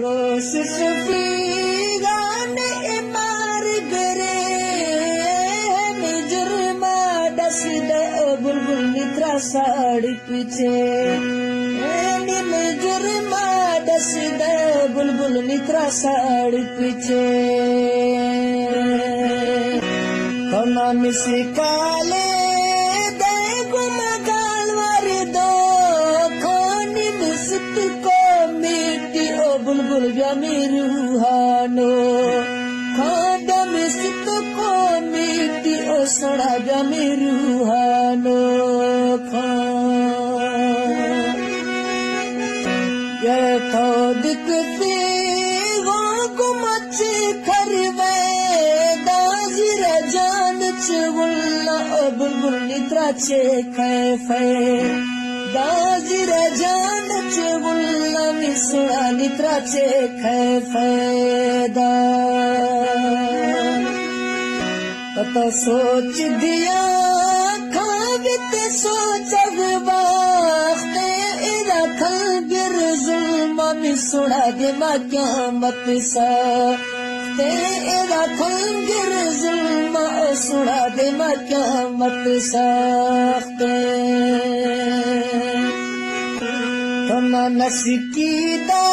रोश शफीगान इमार गरे जुर्मा दसद बुलबुल नित्रा साड़ी पीछे जुर्मा दसद बुलबुल नित्रा साड़ी पीछे कना मिसी काले दे गुमगाल वर दो खानी मिसत को मिट्टी ओ बुलबुल जमी रूहानो खाद मिसत को मिट्टी ओ सड़ा जमी रूहानो खा दिखती वो गुमची खरवे दाजिर जान चुगुल्ला बुलबुल नित्रा चे खैफे दाजिर जान चुगुल्ला मिसुड़ा नित्रा चे खैफे दा पता सोच दिया खाबित सोच अगबाख्ते इरा खल गिर जुल्मा मिसुड़ा दे मा क़यामत सा तेरा खंगिर जुल्मा सुड़ा दे मा क़यामत साख्ते तना नस्कीदा